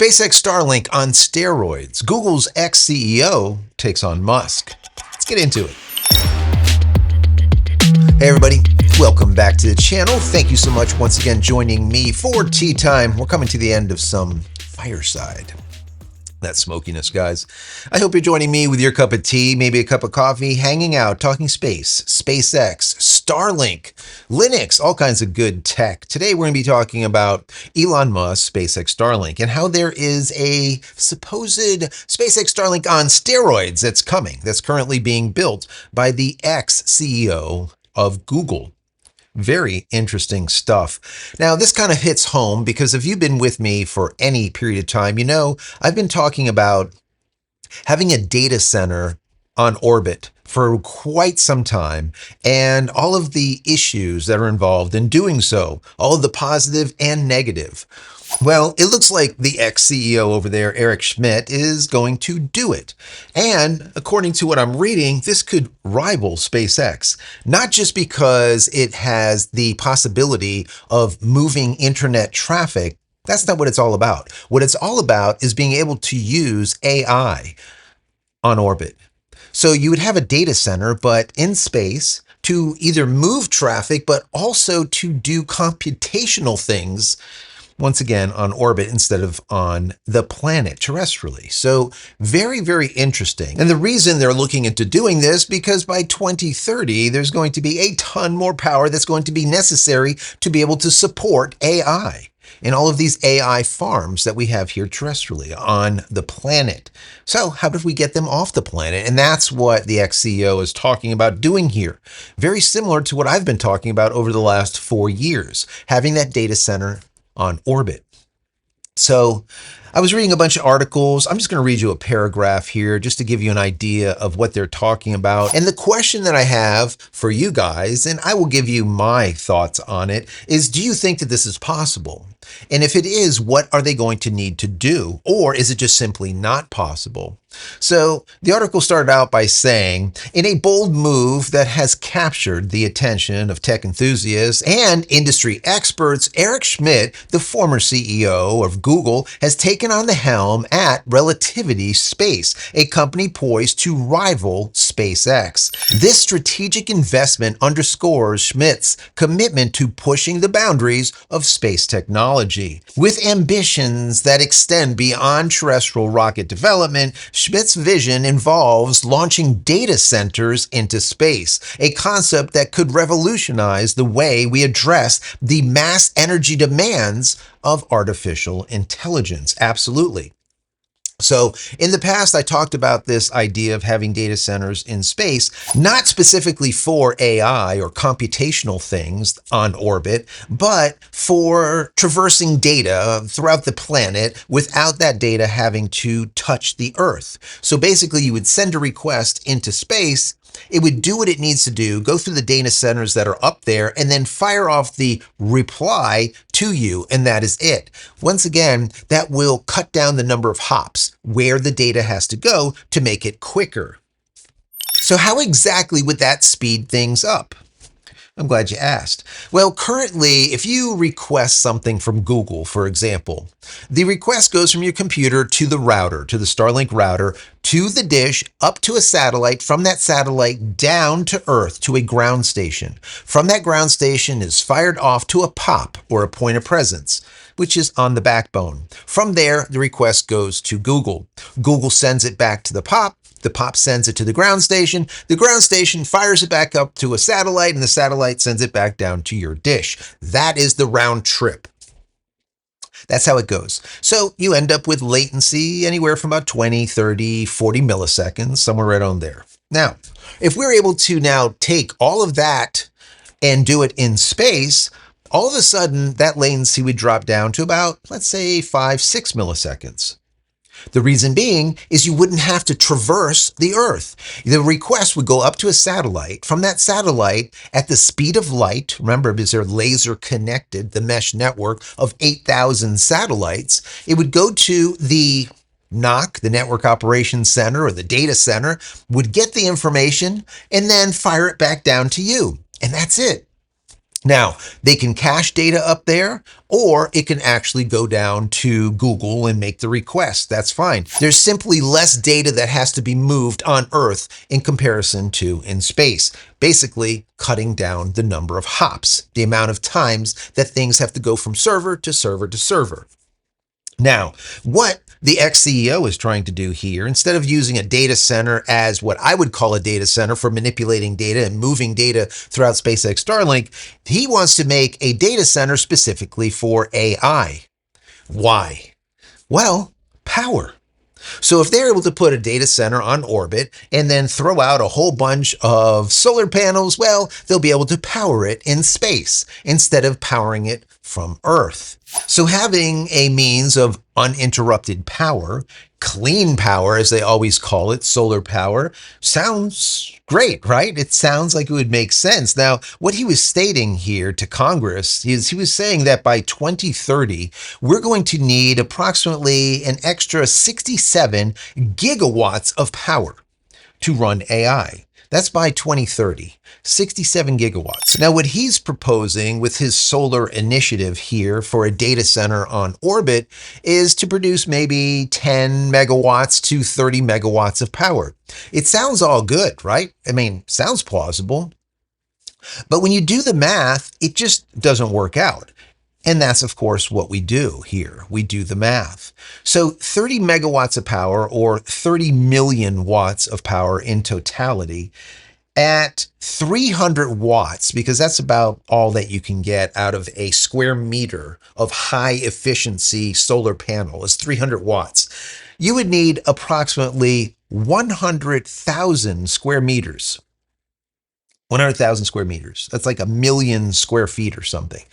SpaceX Starlink on steroids. Google's ex-CEO takes on Musk. Let's get into it. Hey everybody, welcome back to the channel. Thank you so much once again joining me for tea time. We're coming to the end of some fireside. That smokiness, guys. I hope you're joining me with your cup of tea, maybe a cup of coffee, hanging out, talking space, SpaceX, Starlink, Linux, all kinds of good tech. Today, we're going to be talking about Elon Musk, SpaceX, Starlink, and how there is a supposed SpaceX Starlink on steroids that's coming, that's currently being built by the ex-CEO of Google. Very interesting stuff. Now, this kind of hits home because if you've been with me for any period of time, you know I've been talking about having a data center on orbit for quite some time and all of the issues that are involved in doing so, all of the positive and negative. Well, it looks like the ex-CEO over there, Eric Schmidt, is going to do it. And according to what I'm reading, this could rival SpaceX, not just because it has the possibility of moving internet traffic. That's not what it's all about. What it's all about is being able to use AI on orbit. So you would have a data center, but in space, to either move traffic, but also to do computational things, once again, on orbit instead of on the planet terrestrially. So very, very interesting. And the reason they're looking into doing this, because by 2030, there's going to be a ton more power that's going to be necessary to be able to support AI in all of these AI farms that we have here terrestrially on the planet. So how did we get them off the planet? And that's what the ex-CEO is talking about doing here. Very similar to what I've been talking about over the last 4 years, having that data center on orbit. So I was reading a bunch of articles. I'm just going to read you a paragraph here just to give you an idea of what they're talking about. And the question that I have for you guys, and I will give you my thoughts on it, is do you think that this is possible? And if it is, what are they going to need to do? Or is it just simply not possible? So the article started out by saying, in a bold move that has captured the attention of tech enthusiasts and industry experts, Eric Schmidt, the former CEO of Google, has taken on the helm at Relativity Space, a company poised to rival SpaceX. This strategic investment underscores Schmidt's commitment to pushing the boundaries of space technology. With ambitions that extend beyond terrestrial rocket development, Schmidt's vision involves launching data centers into space, a concept that could revolutionize the way we address the mass energy demands of artificial intelligence. Absolutely. So in the past, I talked about this idea of having data centers in space, not specifically for AI or computational things on orbit, but for traversing data throughout the planet without that data having to touch the Earth. So basically, you would send a request into space. It would do what it needs to do, go through the data centers that are up there, and then fire off the reply to you, and that is it. Once again, that will cut down the number of hops where the data has to go to make it quicker. So how exactly would that speed things up? I'm glad you asked. Well, currently, if you request something from Google, for example, the request goes from your computer to the router, to the Starlink router, to the dish, up to a satellite, from that satellite down to Earth, to a ground station. From that ground station is fired off to a POP, or a point of presence, which is on the backbone. From there, the request goes to Google. Google sends it back to the POP. The POP sends it to the ground station fires it back up to a satellite, and the satellite sends it back down to your dish. That is the round trip. That's how it goes. So you end up with latency anywhere from about 20, 30, 40 milliseconds, somewhere right on there. Now, if we're able to now take all of that and do it in space, all of a sudden that latency would drop down to about, let's say, 5, 6 milliseconds. The reason being is you wouldn't have to traverse the Earth. The request would go up to a satellite. From that satellite, at the speed of light, remember, because they're laser connected, the mesh network of 8,000 satellites, it would go to the NOC, the Network Operations Center, or the data center, would get the information and then fire it back down to you. And that's it. Now, they can cache data up there, or it can actually go down to Google and make the request. That's fine. There's simply less data that has to be moved on Earth in comparison to in space, basically cutting down the number of hops, the amount of times that things have to go from server to server to server. Now, what the ex-CEO is trying to do here, instead of using a data center as what I would call a data center for manipulating data and moving data throughout SpaceX Starlink, he wants to make a data center specifically for AI. Why? Well, power. So if they're able to put a data center on orbit and then throw out a whole bunch of solar panels, well, they'll be able to power it in space instead of powering it from Earth. So having a means of uninterrupted power, clean power, as they always call it, solar power, sounds great, right? It sounds like it would make sense. Now, what he was stating here to Congress is he was saying that by 2030, we're going to need approximately an extra 67 gigawatts of power to run AI. That's by 2030, 67 gigawatts. Now, what he's proposing with his solar initiative here for a data center on orbit is to produce maybe 10 megawatts to 30 megawatts of power. It sounds all good, right? I mean, sounds plausible. But when you do the math, it just doesn't work out. And that's, of course, what we do here. We do the math. So 30 megawatts of power, or 30 million watts of power in totality, at 300 watts, because that's about all that you can get out of a square meter of high efficiency solar panel, is 300 watts. You would need approximately 100,000 square meters. 100,000 square meters. That's like a million square feet or something.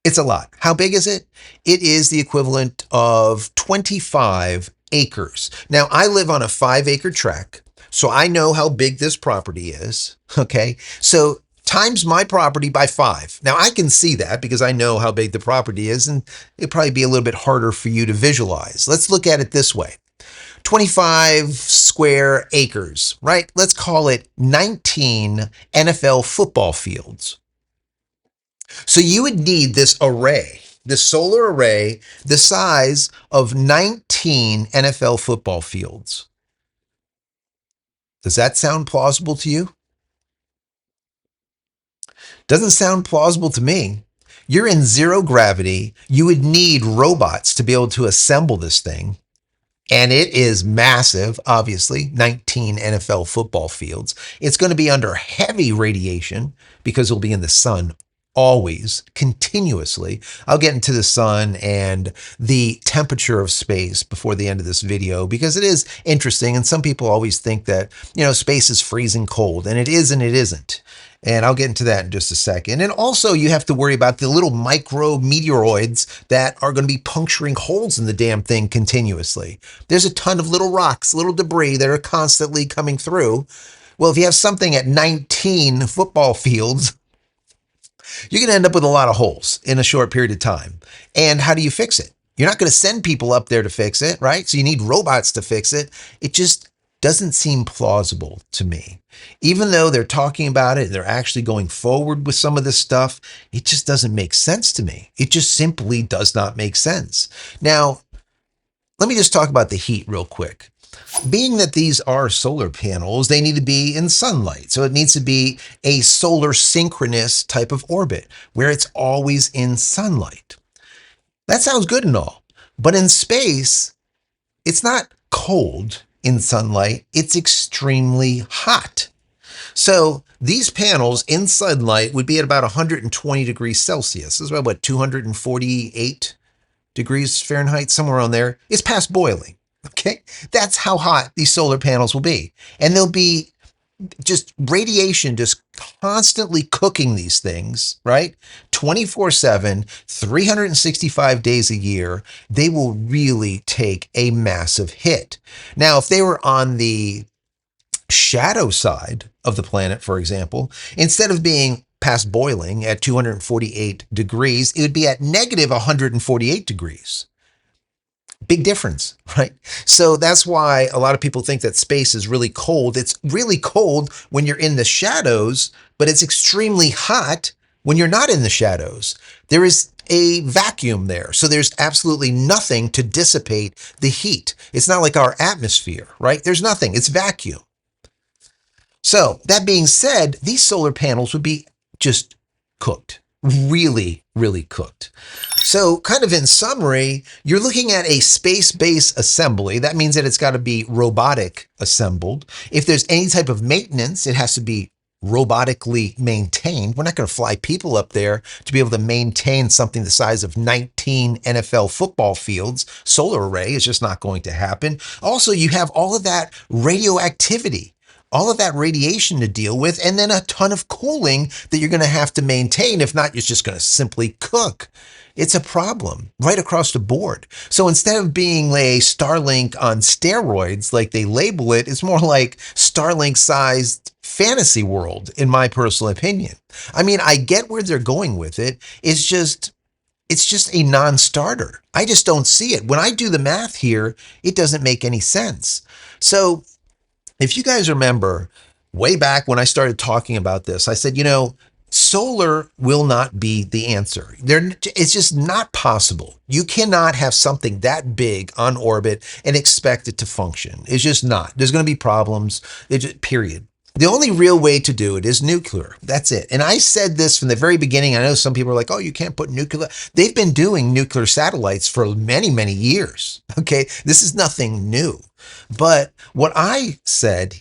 It's a lot. How big is it? It is the equivalent of 25 acres. Now, I live on a 5-acre tract, so I know how big this property is. Okay. So times my property by 5. Now, I can see that because I know how big the property is, and it'd probably be a little bit harder for you to visualize. Let's look at it this way. 25 square acres, right? Let's call it 19 NFL football fields. So you would need this array, this solar array, the size of 19 NFL football fields. Does that sound plausible to you? Doesn't sound plausible to me. You're in zero gravity. You would need robots to be able to assemble this thing. And it is massive, obviously, 19 NFL football fields. It's going to be under heavy radiation because it'll be in the sun always, continuously. I'll get into the sun and the temperature of space before the end of this video because it is interesting. And some people always think that, space is freezing cold, and it is and it isn't. And I'll get into that in just a second. And also you have to worry about the little micro meteoroids that are going to be puncturing holes in the damn thing continuously. There's a ton of little rocks, little debris that are constantly coming through. Well, if you have something at 19 football fields, you're going to end up with a lot of holes in a short period of time. And how do you fix it? You're not going to send people up there to fix it, right? So you need robots to fix it. It just doesn't seem plausible to me. Even though they're talking about it, they're actually going forward with some of this stuff, it just doesn't make sense to me. It just simply does not make sense. Now, let me just talk about the heat real quick. Being that these are solar panels, they need to be in sunlight. So it needs to be a solar synchronous type of orbit where it's always in sunlight. That sounds good and all, but in space, it's not cold in sunlight, it's extremely hot. So these panels in sunlight would be at about 120 degrees Celsius. This is about, 248 degrees Fahrenheit, somewhere on there. It's past boiling. Okay, that's how hot these solar panels will be. And they'll be just radiation just constantly cooking these things, right? 24/7, 365 days a year. They will really take a massive hit. Now, if they were on the shadow side of the planet, for example, instead of being past boiling at 248 degrees, it would be at negative 148 degrees. Big difference, right? So that's why a lot of people think that space is really cold. It's really cold when you're in the shadows, but it's extremely hot When you're not in the shadows, there is a vacuum there. So there's absolutely nothing to dissipate the heat. It's not like our atmosphere, right? There's nothing. It's vacuum. So that being said, these solar panels would be just cooked, really, really cooked. So kind of in summary, you're looking at a space-based assembly. That means that it's got to be robotic assembled. If there's any type of maintenance, it has to be robotically maintained. We're not going to fly people up there to be able to maintain something the size of 19 NFL football fields. Solar array is just not going to happen. Also, you have all of that radioactivity, all of that radiation to deal with, and then a ton of cooling that you're going to have to maintain. If not, you're just going to simply cook. It's a problem right across the board. So instead of being a Starlink on steroids, like they label it, it's more like Starlink-sized fantasy world, in my personal opinion. I mean, I get where they're going with it. It's just a non-starter. I just don't see it. When I do the math here, it doesn't make any sense. So if you guys remember, way back when I started talking about this, I said, solar will not be the answer. It's just not possible. You cannot have something that big on orbit and expect it to function. It's just not. There's going to be problems, period. The only real way to do it is nuclear. That's it. And I said this from the very beginning. I know some people are like, oh, you can't put nuclear. They've been doing nuclear satellites for many, many years. Okay. This is nothing new. But what I said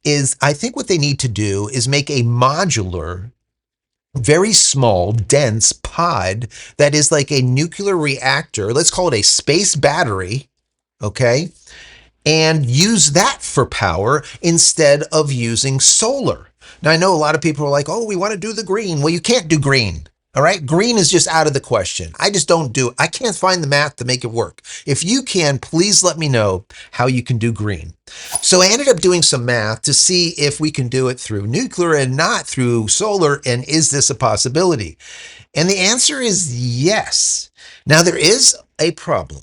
is I think what they need to do is make a modular, very small, dense pod that is like a nuclear reactor. Let's call it a space battery. Okay. And use that for power instead of using solar. Now, I know a lot of people are like, oh, we want to do the green. Well, you can't do green. All right. Green is just out of the question. I just don't do it. I can't find the math to make it work. If you can, please let me know how you can do green. So I ended up doing some math to see if we can do it through nuclear and not through solar. And is this a possibility? And the answer is yes. Now, there is a problem.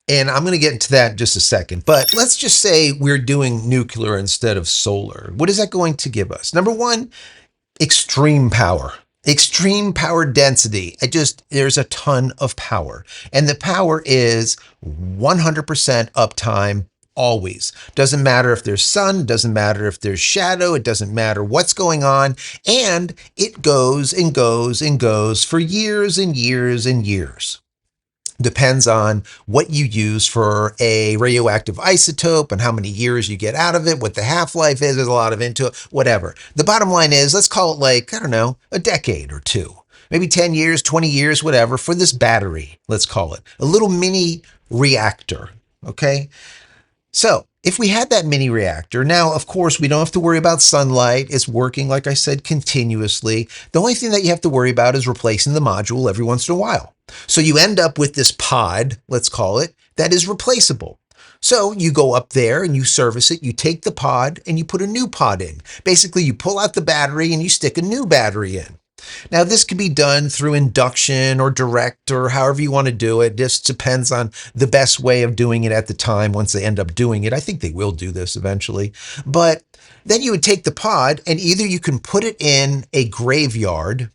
And I'm going to get into that in just a second. But let's just say we're doing nuclear instead of solar. What is that going to give us? Number one, extreme power. Extreme power density. There's a ton of power. And the power is 100% uptime always. Doesn't matter if there's sun, doesn't matter if there's shadow, it doesn't matter what's going on. And it goes and goes and goes for years and years and years. Depends on what you use for a radioactive isotope and how many years you get out of it, what the half-life is. There's a lot of into it, whatever. The bottom line is, let's call it like, I don't know, a decade or two, maybe 10 years, 20 years, whatever, for this battery, let's call it. A little mini reactor, okay? So if we had that mini reactor, now, of course, we don't have to worry about sunlight. It's working, like I said, continuously. The only thing that you have to worry about is replacing the module every once in a while. So you end up with this pod, let's call it, that is replaceable. So you go up there and you service it, you take the pod and you put a new pod in. Basically, you pull out the battery and you stick a new battery in. Now, this could be done through induction or direct or however you want to do it. Just depends on the best way of doing it at the time once they end up doing it. I think they will do this eventually. But then you would take the pod and either you can put it in a graveyard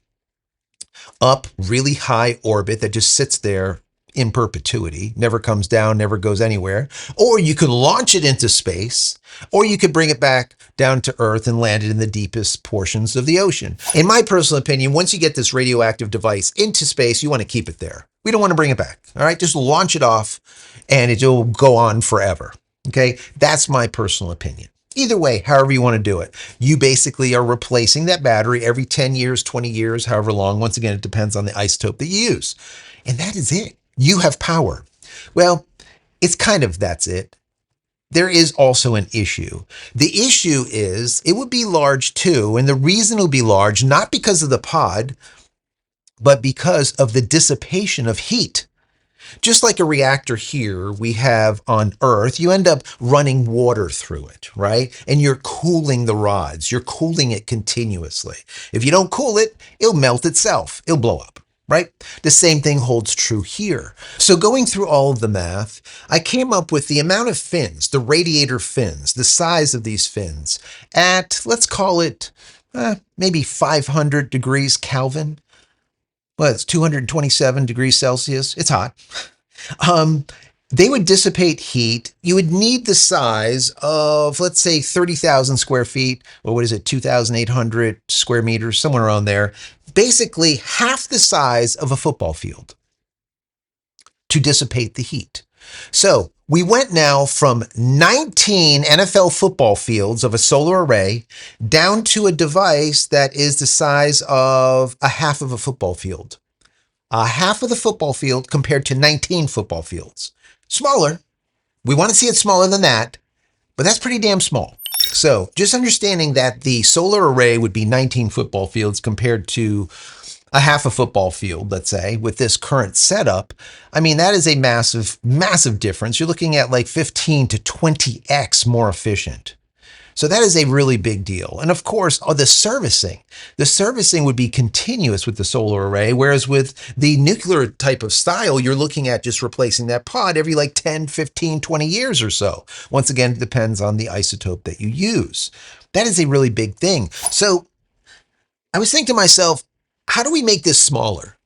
up really high orbit that just sits there in perpetuity, never comes down, never goes anywhere, or you could launch it into space, or you could bring it back down to Earth and land it in the deepest portions of the ocean. In my personal opinion, once you get this radioactive device into space, you want to keep it there. We don't want to bring it back. All right, just launch it off and it will go on forever. Okay, that's my personal opinion. Either way, however you want to do it, you basically are replacing that battery every 10 years, 20 years, however long. Once again, it depends on the isotope that you use. And that is it. You have power. Well, it's kind of that's it. There is also an issue. The issue is it would be large too. And the reason it would be large, not because of the pod, but because of the dissipation of heat. Just like a reactor here we have on Earth, you end up running water through it, right? And you're cooling the rods. You're cooling it continuously. If you don't cool it, it'll melt itself. It'll blow up, right? The same thing holds true here. So going through all of the math, I came up with the amount of fins, the radiator fins, the size of these fins at, let's call it maybe 500 degrees Kelvin. Well, it's 227 degrees Celsius. It's hot. Um, they would dissipate heat. You would need the size of, let's say, 30,000 square feet, or what is it, 2,800 square meters, somewhere around there. Basically, half the size of a football field to dissipate the heat. So we went now from 19 NFL football fields of a solar array down to a device that is the size of a half of a football field. A half of the football field compared to 19 football fields. Smaller. We want to see it smaller than that, but that's pretty damn small. So just understanding that the solar array would be 19 football fields compared to a half a football field, let's say, with this current setup, I mean, that is a massive, massive difference. You're looking at like 15 to 20x more efficient. So that is a really big deal. And of course, the servicing would be continuous with the solar array, whereas with the nuclear type of style, you're looking at just replacing that pod every like 10, 15, 20 years or so. Once again, it depends on the isotope that you use. That is a really big thing. So I was thinking to myself, how do we make this smaller?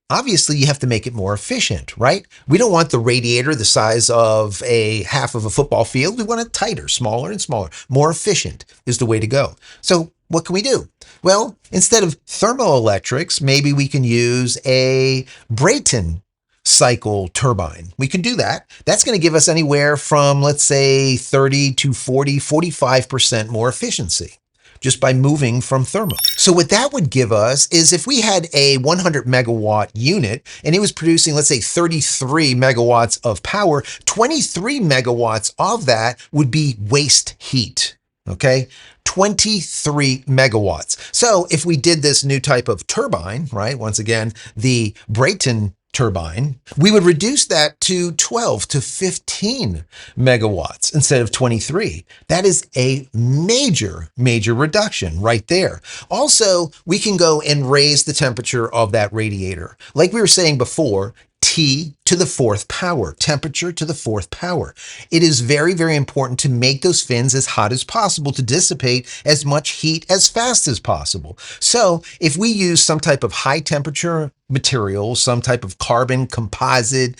Obviously, you have to make it more efficient, right? We don't want the radiator the size of a half of a football field. We want it tighter, smaller and smaller. More efficient is the way to go. So what can we do? Well, instead of thermoelectrics, maybe we can use a Brayton cycle turbine. We can do that. That's going to give us anywhere from, let's say, 30 to 40, 45% more efficiency just by moving from thermal. So what that would give us is if we had a 100 megawatt unit and it was producing, let's say 33 megawatts of power, 23 megawatts of that would be waste heat. Okay, 23 megawatts. So if we did this new type of turbine, right? Once again, the Brayton turbine, we would reduce that to 12 to 15 megawatts instead of 23. That is a major, major reduction right there. Also, we can go and raise the temperature of that radiator. Like we were saying before, T to the fourth power, temperature to the fourth power. It is very, very important to make those fins as hot as possible to dissipate as much heat as fast as possible. So if we use some type of high temperature material, some type of carbon composite,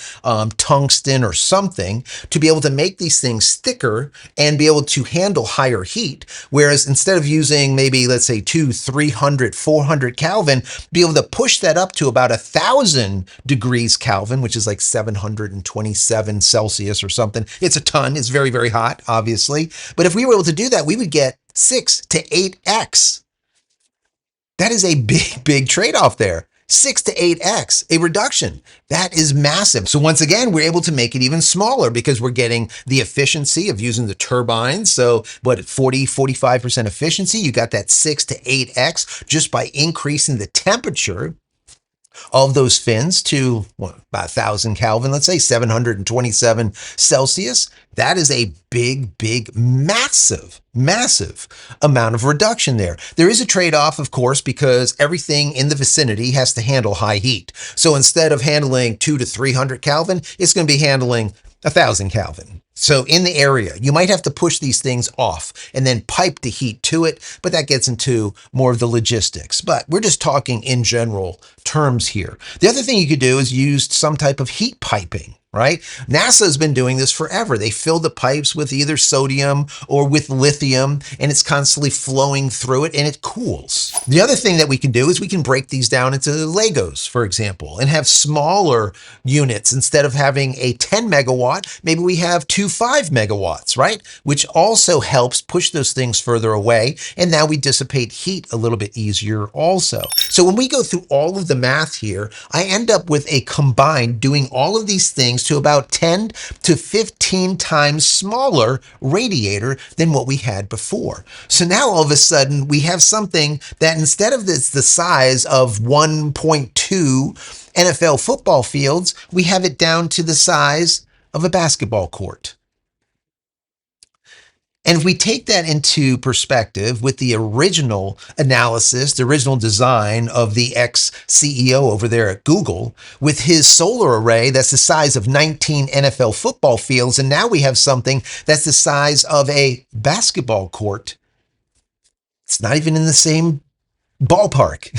tungsten or something to be able to make these things thicker and be able to handle higher heat. Whereas instead of using maybe, let's say 200, 300, 400 Kelvin, be able to push that up to about 1,000 degrees Kelvin, which is like 727 Celsius or something. It's a ton. It's very, very hot, obviously. But if we were able to do that, we would get 6 to 8x. That is a big, big trade-off there. 6 to 8x, a reduction. That is massive. So once again, we're able to make it even smaller because we're getting the efficiency of using the turbines. So what, 40, 45% efficiency? You got that 6 to 8x just by increasing the temperature of those fins to about 1,000 Kelvin, let's say 727 Celsius. That is a big, big, massive, massive amount of reduction there. There is a trade-off, of course, because everything in the vicinity has to handle high heat. So instead of handling 200 to 300 Kelvin, it's going to be handling 1,000 Kelvin. So in the area, you might have to push these things off and then pipe the heat to it, but that gets into more of the logistics. But we're just talking in general terms here. The other thing you could do is use some type of heat piping, right? NASA has been doing this forever. They fill the pipes with either sodium or with lithium, and it's constantly flowing through it and it cools. The other thing that we can do is we can break these down into Legos, for example, and have smaller units. Instead of having a 10 megawatt, maybe we have 5 megawatts, right? Which also helps push those things further away. And now we dissipate heat a little bit easier also. So when we go through all of the math here, I end up with a combined doing all of these things to about 10 to 15 times smaller radiator than what we had before. So now all of a sudden we have something that instead of the size of 1.2 NFL football fields, we have it down to the size of a basketball court. And if we take that into perspective with the original analysis, the original design of the ex-CEO over there at Google, with his solar array that's the size of 19 NFL football fields, and now we have something that's the size of a basketball court, it's not even in the same ballpark.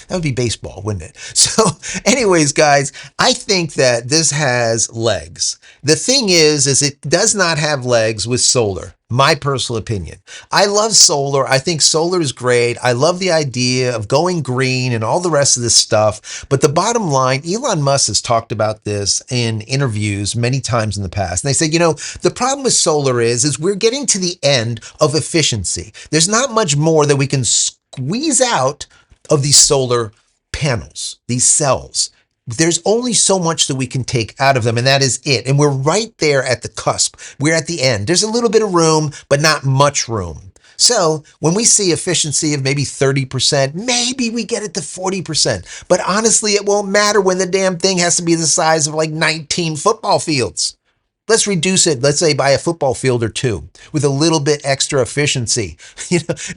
That would be baseball, wouldn't it? So anyways, guys, I think that this has legs. The thing is it does not have legs with solar. My personal opinion. I love solar. I think solar is great. I love the idea of going green and all the rest of this stuff. But the bottom line, Elon Musk has talked about this in interviews many times in the past. And they say, the problem with solar is we're getting to the end of efficiency. There's not much more that we can squeeze out of these solar panels, these cells. There's only so much that we can take out of them, and that is it. And we're right there at the cusp. We're at the end. There's a little bit of room, but not much room. So when we see efficiency of maybe 30%, maybe we get it to 40%. But honestly, it won't matter when the damn thing has to be the size of like 19 football fields. Let's reduce it, let's say, by a football field or two with a little bit extra efficiency.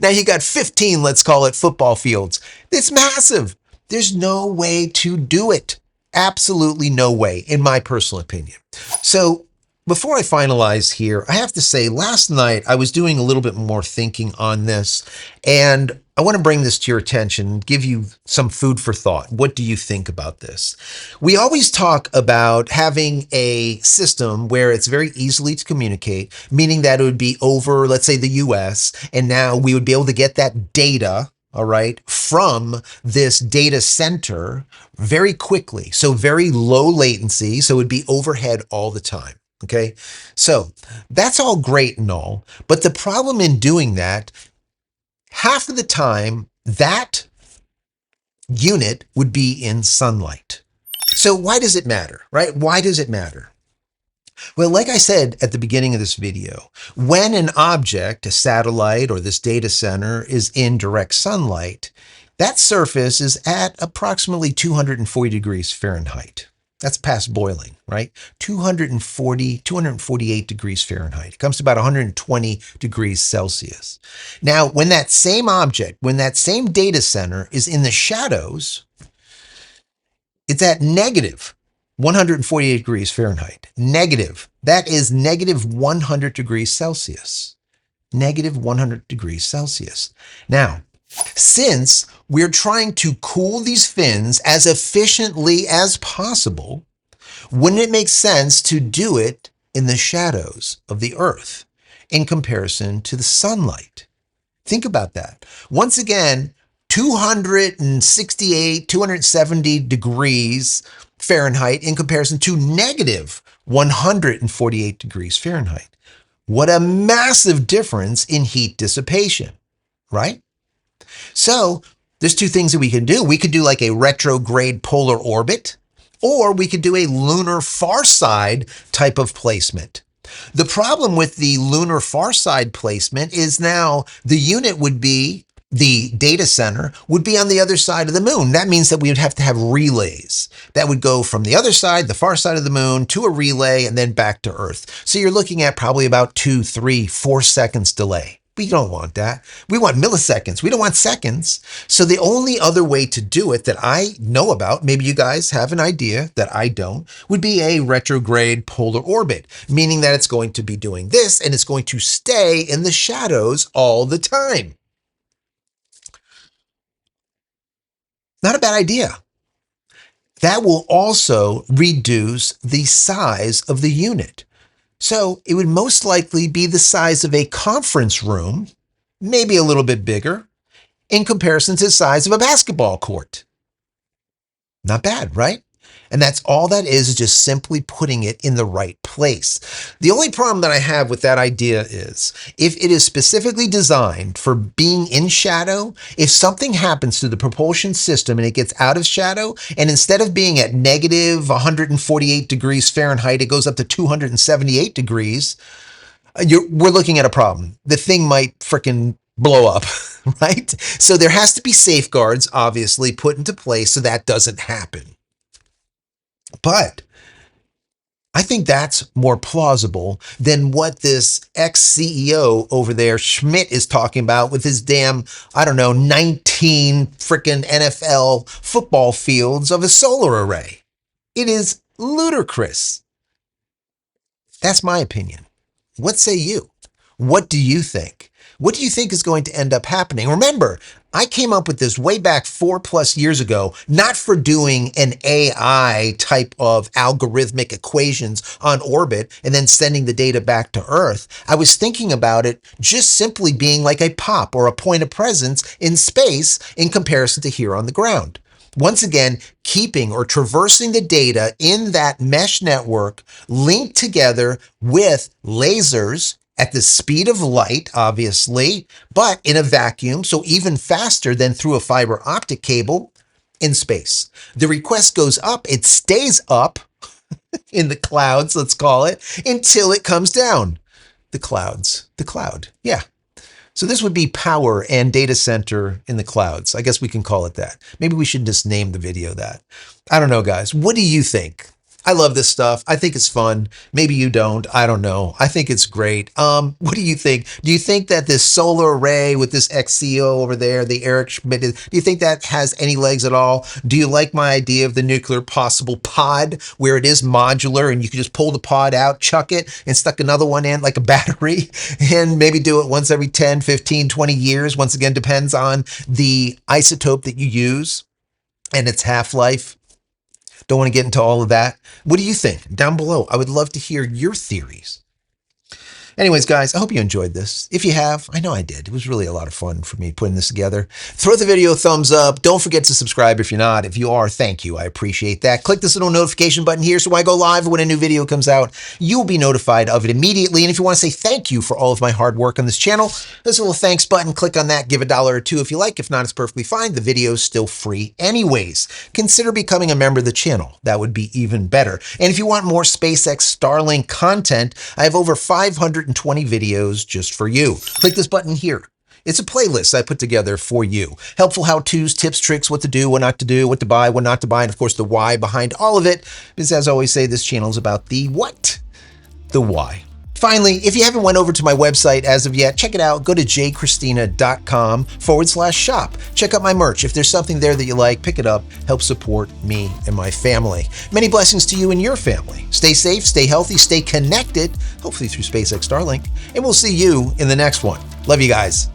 Now you got 15, let's call it, football fields. It's massive. There's no way to do it. Absolutely no way, in my personal opinion. So before I finalize here, I have to say, last night I was doing a little bit more thinking on this, and I want to bring this to your attention, give you some food for thought. What do you think about this? We always talk about having a system where it's very easily to communicate, meaning that it would be over, let's say, the US, and now we would be able to get that data, all right, from this data center very quickly. So very low latency. So it would be overhead all the time. Okay. So that's all great and all. But the problem in doing that, half of the time, that unit would be in sunlight. So why does it matter, right? Why does it matter? Well, like I said at the beginning of this video, when an object, a satellite or this data center, is in direct sunlight, that surface is at approximately 240 degrees Fahrenheit. That's past boiling, right? 248 degrees Fahrenheit. It comes to about 120 degrees Celsius. Now, when that same object, when that same data center is in the shadows, it's at negative 148 degrees Fahrenheit. Negative. That is negative 100 degrees Celsius. Negative 100 degrees Celsius. Now, since we're trying to cool these fins as efficiently as possible, wouldn't it make sense to do it in the shadows of the Earth in comparison to the sunlight? Think about that. Once again, 268, 270 degrees Fahrenheit in comparison to negative 148 degrees Fahrenheit. What a massive difference in heat dissipation, right? So there's two things that we can do. We could do like a retrograde polar orbit, or we could do a lunar far side type of placement. The problem with the lunar far side placement is now the unit would be, the data center would be on the other side of the moon. That means that we would have to have relays that would go from the other side, the far side of the moon, to a relay and then back to Earth. So you're looking at probably about 2, 3, 4 seconds delay. We don't want that. We want milliseconds. We don't want seconds. So the only other way to do it that I know about, maybe you guys have an idea that I don't, would be a retrograde polar orbit, meaning that it's going to be doing this and it's going to stay in the shadows all the time. Not a bad idea. That will also reduce the size of the unit. So it would most likely be the size of a conference room, maybe a little bit bigger, in comparison to the size of a basketball court. Not bad, right? And that's all that is just simply putting it in the right place. The only problem that I have with that idea is if it is specifically designed for being in shadow, if something happens to the propulsion system and it gets out of shadow, and instead of being at negative 148 degrees Fahrenheit, it goes up to 278 degrees, we're looking at a problem. The thing might frickin' blow up, right? So there has to be safeguards, obviously, put into place so that doesn't happen. But I think that's more plausible than what this ex-CEO over there, Schmidt, is talking about with his damn, 19 frickin' NFL football fields of a solar array. It is ludicrous. That's my opinion. What say you? What do you think? What do you think is going to end up happening? Remember, I came up with this way back 4+ years ago, not for doing an AI type of algorithmic equations on orbit and then sending the data back to Earth. I was thinking about it just simply being like a pop or a point of presence in space in comparison to here on the ground. Once again, keeping or traversing the data in that mesh network linked together with lasers at the speed of light, obviously, but in a vacuum, so even faster than through a fiber optic cable in space. The request goes up, it stays up in the clouds, let's call it, until it comes down. The cloud. Yeah. So this would be power and data center in the clouds. I guess we can call it that. Maybe we should just name the video that. I don't know, guys. What do you think? I love this stuff. I think it's fun. Maybe you don't. I don't know. I think it's great. What do you think? Do you think that this solar array with this ex-CEO over there, the Eric Schmidt, do you think that has any legs at all? Do you like my idea of the nuclear possible pod where it is modular and you can just pull the pod out, chuck it, and stuck another one in like a battery and maybe do it once every 10, 15, 20 years? Once again, depends on the isotope that you use and its half-life. Don't want to get into all of that. What do you think? Down below. I would love to hear your theories. Anyways, guys, I hope you enjoyed this. If you have, I know I did. It was really a lot of fun for me putting this together. Throw the video a thumbs up. Don't forget to subscribe if you're not. If you are, thank you. I appreciate that. Click this little notification button here so when I go live when a new video comes out, you'll be notified of it immediately. And if you want to say thank you for all of my hard work on this channel, there's a little thanks button. Click on that. Give $1 or $2 if you like. If not, it's perfectly fine. The video is still free anyways. Consider becoming a member of the channel. That would be even better. And if you want more SpaceX Starlink content, I have over 520 videos just for you. Click this button here. It's a playlist I put together for you. Helpful how-tos, tips, tricks, what to do, what not to do, what to buy, what not to buy, and of course the why behind all of it. Because as I always say, this channel is about the what, the why. Finally, if you haven't went over to my website as of yet, check it out. Go to JCristina.com/shop. Check out my merch. If there's something there that you like, pick it up. Help support me and my family. Many blessings to you and your family. Stay safe, stay healthy, stay connected, hopefully through SpaceX Starlink, and we'll see you in the next one. Love you guys.